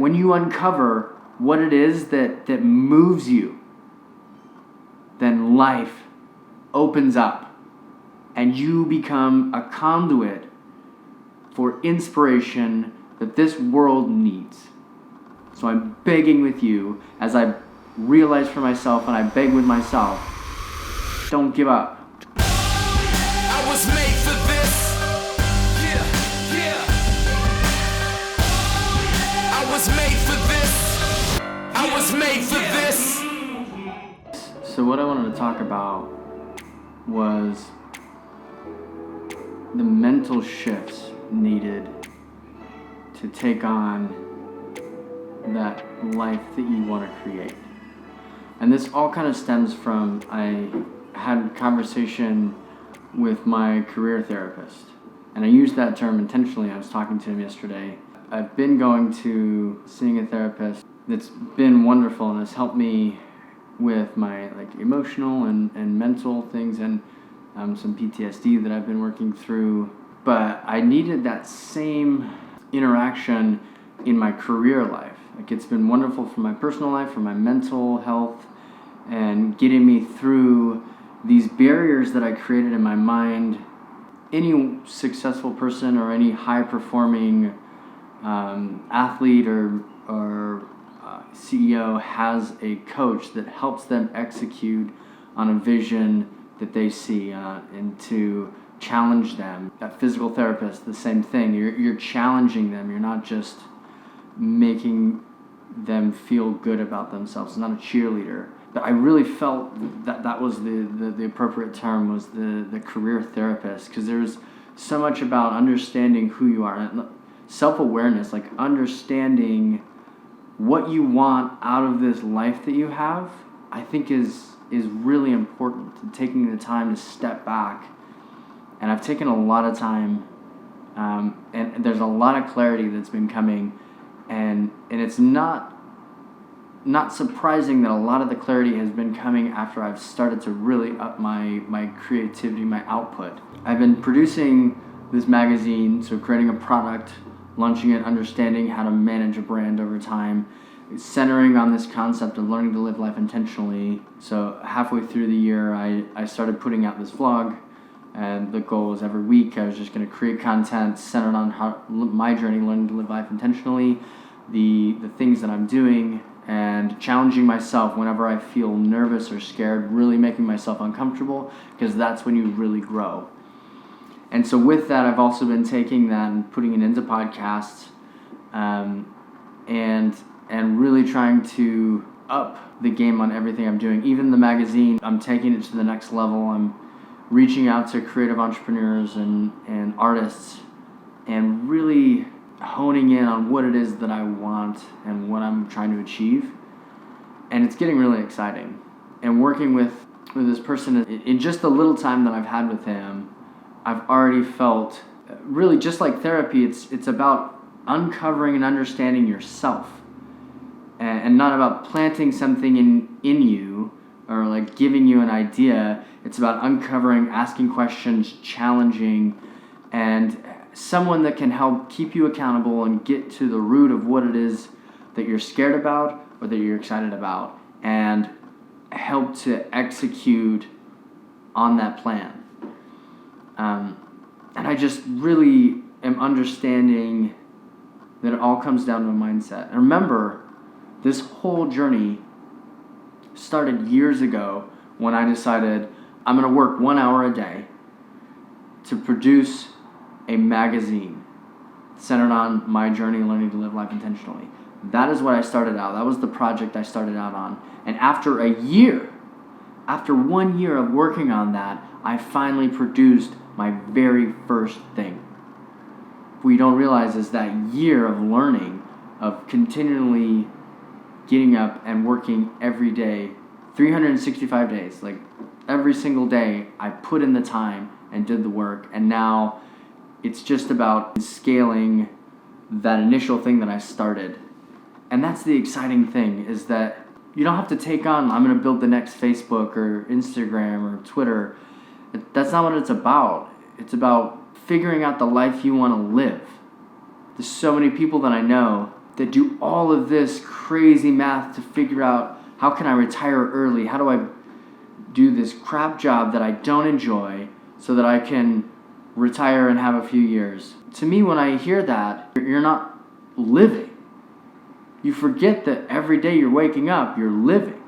that when you uncover what it is that moves you, then life opens up and you become a conduit for inspiration that this world needs. So I'm begging with you, as I realize for myself and I beg with myself, don't give up. I was made for this. Yeah, yeah. I was made for this. I was made for this. So what I wanted to talk about was the mental shifts needed to take on that life that you want to create. And this all kind of stems from, I had a conversation with my career therapist. And I used that term intentionally. I was talking to him yesterday. I've been going to seeing a therapist that's been wonderful and has helped me with my emotional and mental things and some PTSD that I've been working through. But I needed that same interaction in my career life. It's been wonderful for my personal life, for my mental health, and getting me through these barriers that I created in my mind. Any successful person or any high-performing athlete or CEO has a coach that helps them execute on a vision that they see and to challenge them. That physical therapist, the same thing. You're challenging them. You're not just making them feel good about themselves. It's not a cheerleader. But I really felt that was the appropriate term, was the career therapist, because there's so much about understanding who you are. And self-awareness, understanding what you want out of this life that you have, I think is really important. And taking the time to step back. And I've taken a lot of time, and there's a lot of clarity that's been coming, and it's not surprising that a lot of the clarity has been coming after I've started to really up my creativity, my output. I've been producing this magazine, so creating a product, launching it, understanding how to manage a brand over time, centering on this concept of learning to live life intentionally. So halfway through the year, I started putting out this vlog, and the goal was every week I was just going to create content centered on my journey, learning to live life intentionally, the things that I'm doing, and challenging myself whenever I feel nervous or scared, really making myself uncomfortable, because that's when you really grow. And so with that, I've also been taking that and putting it into podcasts, and really trying to up the game on everything I'm doing. Even the magazine, I'm taking it to the next level. I'm reaching out to creative entrepreneurs and artists and really honing in on what it is that I want and what I'm trying to achieve. And it's getting really exciting. And working with this person, in just the little time that I've had with him, I've already felt, really just like therapy, it's about uncovering and understanding yourself. And not about planting something in you or giving you an idea. It's about uncovering, asking questions, challenging, and someone that can help keep you accountable and get to the root of what it is that you're scared about or that you're excited about, and help to execute on that plan. And I just really am understanding that it all comes down to a mindset. And remember, this whole journey started years ago when I decided I'm going to work 1 hour a day to produce a magazine centered on my journey learning to live life intentionally. That is what I started out. That was the project I started out on. And after 1 year of working on that, I finally produced my very first thing. What you don't realize is that year of learning, of continually getting up and working every day, 365 days, every single day, I put in the time and did the work. And now it's just about scaling that initial thing that I started. And that's the exciting thing, is that you don't have to take on, I'm going to build the next Facebook or Instagram or Twitter. That's not what it's about. It's about figuring out the life you want to live. There's so many people that I know that do all of this crazy math to figure out how can I retire early? How do I do this crap job that I don't enjoy so that I can retire and have a few years? To me, when I hear that, you're not living. You forget that every day you're waking up, you're living.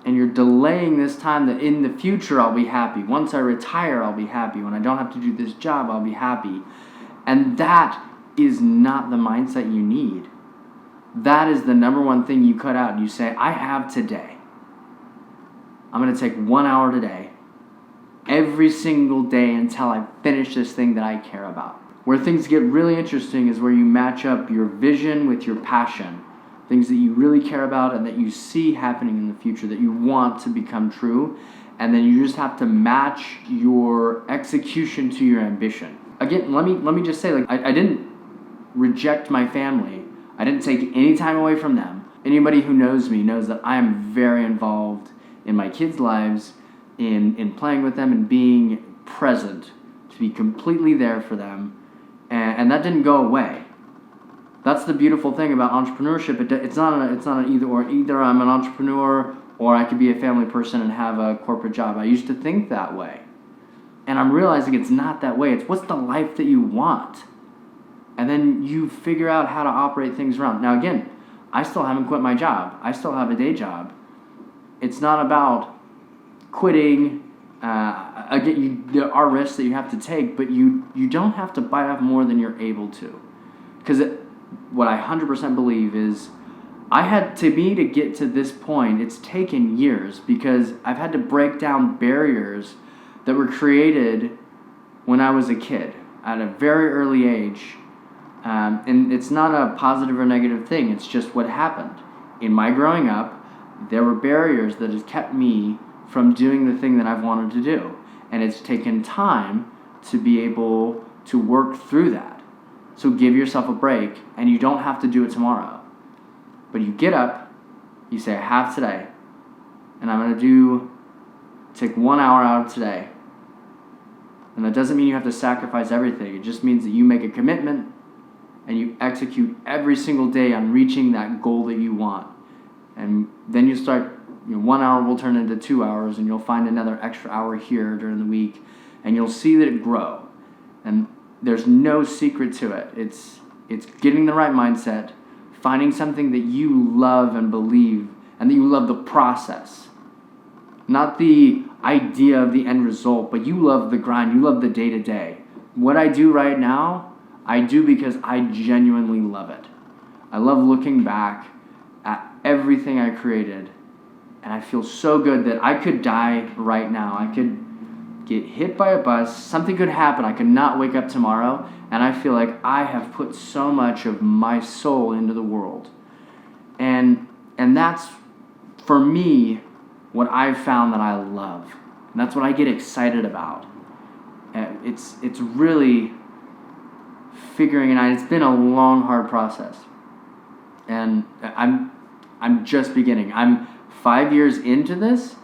And you're delaying this time that in the future I'll be happy. Once I retire, I'll be happy. When I don't have to do this job, I'll be happy. And that is not the mindset you need. That is the number one thing you cut out. You say, I have today. I'm going to take 1 hour today, every single day until I finish this thing that I care about. Where things get really interesting is where you match up your vision with your passion. Things that you really care about and that you see happening in the future that you want to become true. And then you just have to match your execution to your ambition. Again, let me just say, like, I didn't reject my family. I didn't take any time away from them. Anybody who knows me knows that I am very involved in my kids' lives, in playing with them and being present, to be completely there for them. And that didn't go away. That's the beautiful thing about entrepreneurship. It's not an either or. Either I'm an entrepreneur or I could be a family person and have a corporate job. I used to think that way. And I'm realizing it's not that way. It's what's the life that you want. And then you figure out how to operate things around. Now again, I still haven't quit my job. I still have a day job. It's not about quitting. Again, there are risks that you have to take, but you don't have to bite off more than you're able to. Because what I 100% believe is to get to this point, it's taken years because I've had to break down barriers that were created when I was a kid at a very early age. And it's not a positive or negative thing. It's just what happened. In my growing up, there were barriers that has kept me from doing the thing that I've wanted to do. And it's taken time to be able to work through that. So give yourself a break, and you don't have to do it tomorrow. But you get up, you say, I have today, and I'm going to take 1 hour out of today. And that doesn't mean you have to sacrifice everything. It just means that you make a commitment, and you execute every single day on reaching that goal that you want. And then you start, 1 hour will turn into 2 hours, and you'll find another extra hour here during the week, and you'll see that it grow. And there's no secret to it. It's getting the right mindset, finding something that you love and believe, and that you love the process. Not the idea of the end result, but you love the grind, you love the day-to-day. What I do right now, I do because I genuinely love it. I love looking back at everything I created, and I feel so good that I could die right now. I could get hit by a bus, something could happen, I could not wake up tomorrow, and I feel like I have put so much of my soul into the world. And that's, for me, what I've found that I love. And that's what I get excited about. It's really figuring it out. It's been a long, hard process. And I'm just beginning. I'm 5 years into this,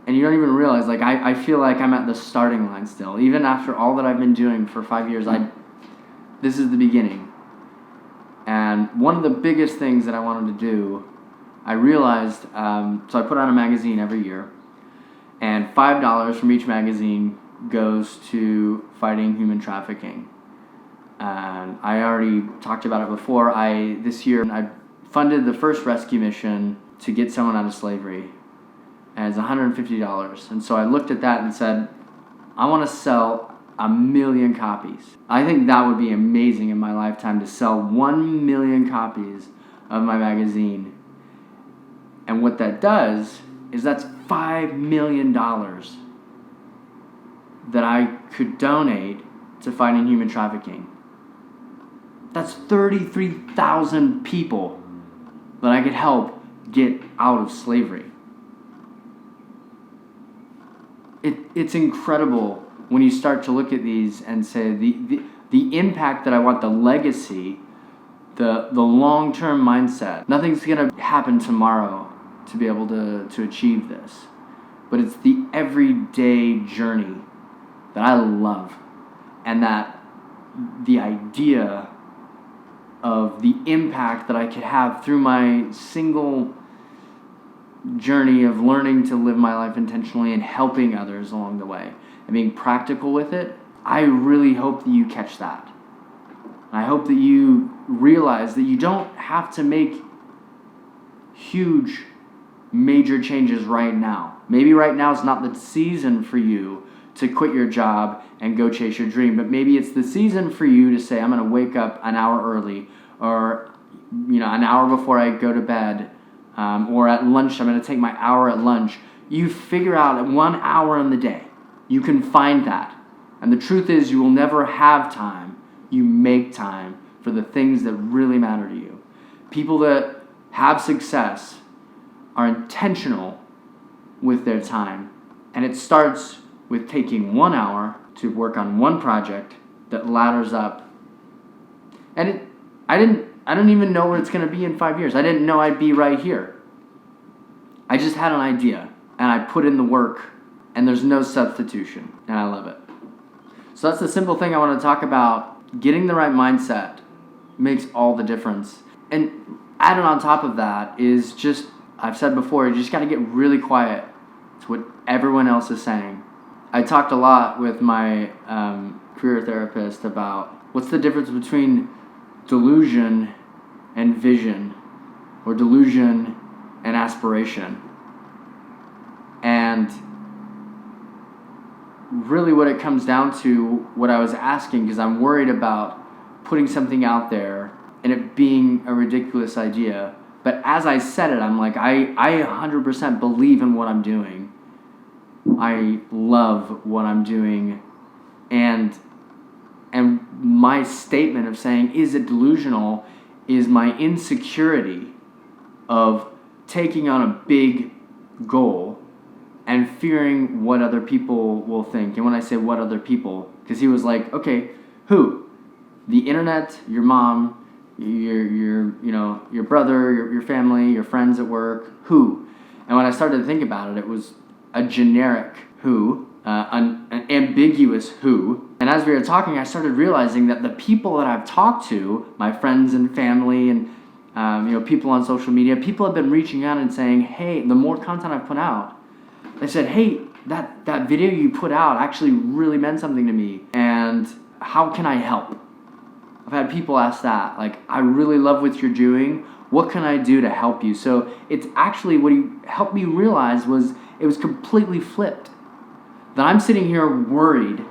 and you don't even realize, like, I feel like I'm at the starting line still. Even after all that I've been doing for 5 years, this is the beginning. And one of the biggest things that I wanted to do, I realized, so I put out a magazine every year, and $5 from each magazine goes to fighting human trafficking. And I already talked about it before. This year, I funded the first rescue mission to get someone out of slavery. And it's $150. And so I looked at that and said, I want to sell 1 million copies. I think that would be amazing in my lifetime, to sell 1 million copies of my magazine. And what that does is that's $5 million that I could donate to fighting human trafficking. That's 33,000 people that I could help get out of slavery. It's incredible when you start to look at these and say the impact that I want, the legacy, the long-term mindset. Nothing's going to happen tomorrow to be able to achieve this. But it's the everyday journey that I love, and that the idea of the impact that I could have through my single journey of learning to live my life intentionally and helping others along the way and being practical with it. I really hope that you catch that. I hope that you realize that you don't have to make huge, major changes right now. Maybe right now is not the season for you to quit your job and go chase your dream, but maybe it's the season for you to say, I'm going to wake up an hour early, or an hour before I go to bed, or at lunch, I'm going to take my hour at lunch. You figure out 1 hour in the day. You can find that. And the truth is, you will never have time. You make time for the things that really matter to you. People that have success are intentional with their time. And it starts with taking 1 hour to work on one project that ladders up. And I don't even know where it's going to be in 5 years. I didn't know I'd be right here. I just had an idea, and I put in the work, and there's no substitution, and I love it. So that's the simple thing I want to talk about. Getting the right mindset makes all the difference. And added on top of that is just, I've said before, you just got to get really quiet to what everyone else is saying. I talked a lot with my career therapist about what's the difference between delusion and vision, or delusion and aspiration. And really what it comes down to, what I was asking, because I'm worried about putting something out there and it being a ridiculous idea. But as I said it, I'm like, I 100% believe in what I'm doing. I love what I'm doing. And my statement of saying, is it delusional, is my insecurity of taking on a big goal and fearing what other people will think. And when I say what other people, because he was like, okay, who? The internet, your mom, your brother, your family, your friends at work, who? And when I started to think about it, it was a generic who, an ambiguous who. And as we were talking, I started realizing that the people that I've talked to, my friends and family and people on social media, people have been reaching out and saying, hey, the more content I've put out, they said, hey, that video you put out actually really meant something to me, and how can I help? I've had people ask that, like, I really love what you're doing. What can I do to help you? So it's actually, what he helped me realize was, it was completely flipped. That I'm sitting here worried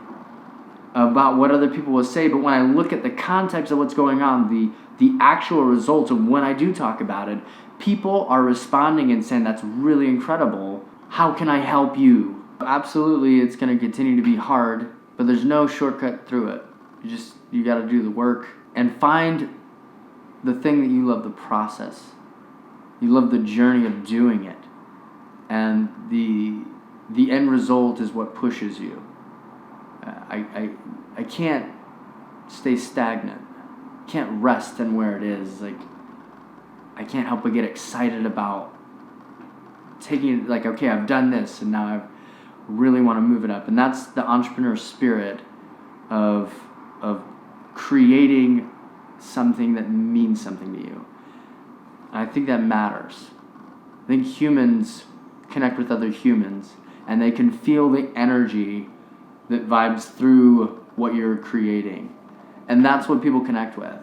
about what other people will say, but when I look at the context of what's going on, the actual results of when I do talk about it, people are responding and saying, that's really incredible. How can I help you? Absolutely, it's going to continue to be hard, but there's no shortcut through it. You got to do the work and find the thing that you love, the process. You love the journey of doing it. And the end result is what pushes you. I can't stay stagnant. Can't rest in where it is. Like, I can't help but get excited about taking it, like, okay, I've done this and now I really want to move it up. And that's the entrepreneur spirit of creating something that means something to you. And I think that matters. I think humans connect with other humans, and they can feel the energy that vibes through what you're creating. And that's what people connect with.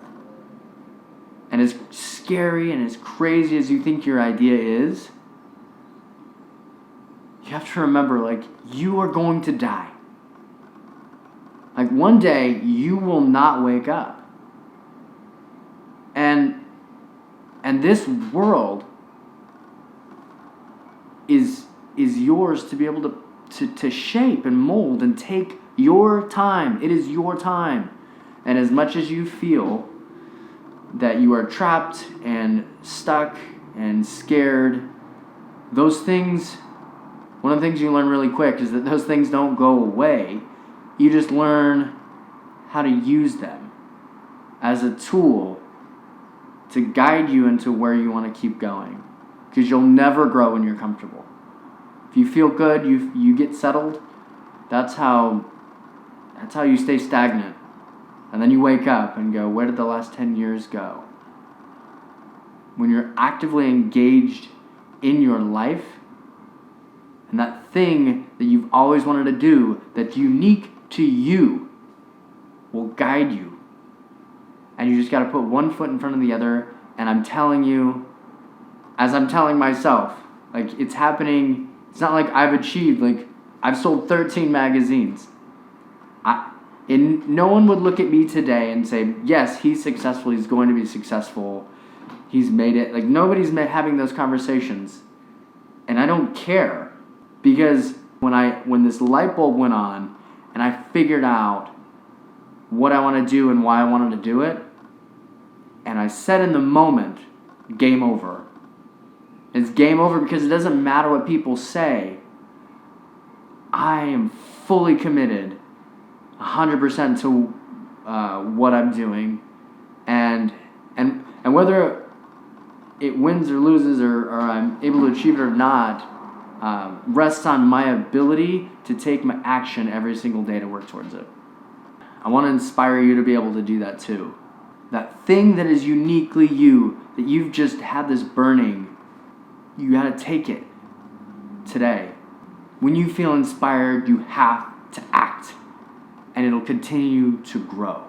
And as scary and as crazy as you think your idea is, you have to remember, like, you are going to die. Like, one day, you will not wake up. And this world is yours to be able to shape and mold and take your time. It is your time. And as much as you feel that you are trapped and stuck and scared, those things, one of the things you learn really quick is that those things don't go away. You just learn how to use them as a tool to guide you into where you want to keep going. Because you'll never grow when you're comfortable. If you feel good, you get settled. That's how you stay stagnant. And then you wake up and go, where did the last 10 years go? When you're actively engaged in your life, and that thing that you've always wanted to do that's unique to you will guide you. And you just got to put one foot in front of the other. And I'm telling you, as I'm telling myself, like, it's happening. It's not like I've achieved, like, I've sold 13 magazines. No one would look at me today and say, yes, he's successful, he's going to be successful, he's made it. Like, nobody's having those conversations. And I don't care. Because when this light bulb went on and I figured out what I want to do and why I wanted to do it, and I said in the moment, game over. It's game over because it doesn't matter what people say. I am fully committed 100% to what I'm doing, and whether it wins or loses or I'm able to achieve it or not, rests on my ability to take my action every single day to work towards it. I want to inspire you to be able to do that too. That thing that is uniquely you, that you've just had this burning, you got to take it today. When you feel inspired, you have to act, and it'll continue to grow.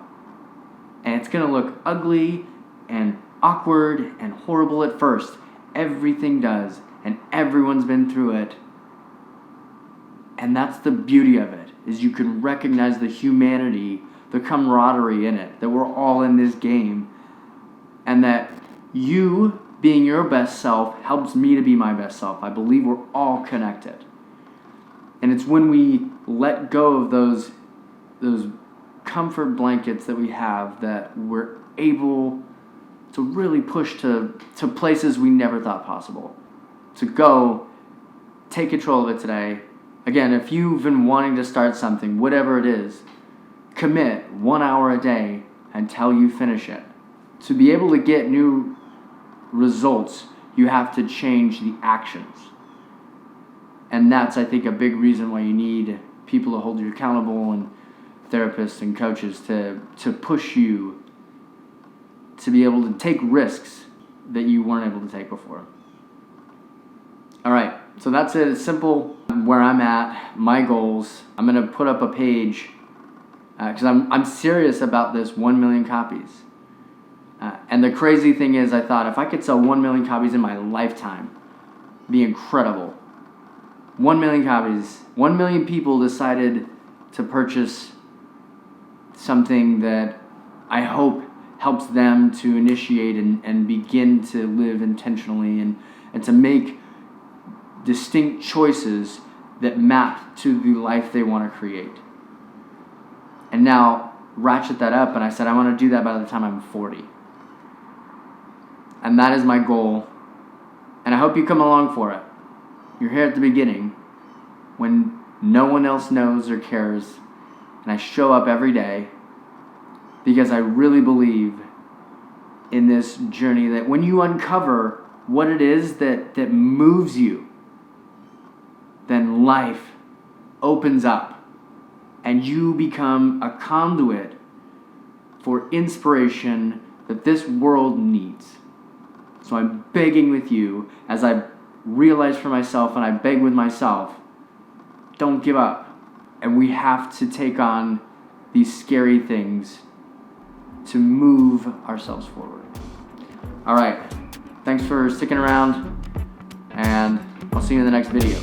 And it's going to look ugly and awkward and horrible at first. Everything does, and everyone's been through it. And that's the beauty of it, is you can recognize the humanity, the camaraderie in it, that we're all in this game, and that you being your best self helps me to be my best self. I believe we're all connected. And it's when we let go of those comfort blankets that we have that we're able to really push to places we never thought possible. To go take control of it today. Again, if you've been wanting to start something, whatever it is, commit 1 hour a day until you finish it. To be able to get new results, you have to change the actions. And that's, I think, a big reason why you need people to hold you accountable, and therapists and coaches to push you to be able to take risks that you weren't able to take before. All right, so that's it. It's simple. Where I'm at, my goals. I'm going to put up a page because I'm serious about this 1 million copies. And the crazy thing is, I thought if I could sell 1 million copies in my lifetime, it'd be incredible. 1 million copies. 1 million people decided to purchase something that I hope helps them to initiate and begin to live intentionally and to make distinct choices that map to the life they want to create. And now ratchet that up, and I said I want to do that by the time I'm 40. And that is my goal. And I hope you come along for it. You're here at the beginning when no one else knows or cares. And I show up every day because I really believe in this journey that when you uncover what it is that moves you, then life opens up and you become a conduit for inspiration that this world needs. So I'm begging with you, as I realize for myself and I beg with myself, don't give up. And we have to take on these scary things to move ourselves forward. All right, thanks for sticking around, and I'll see you in the next video.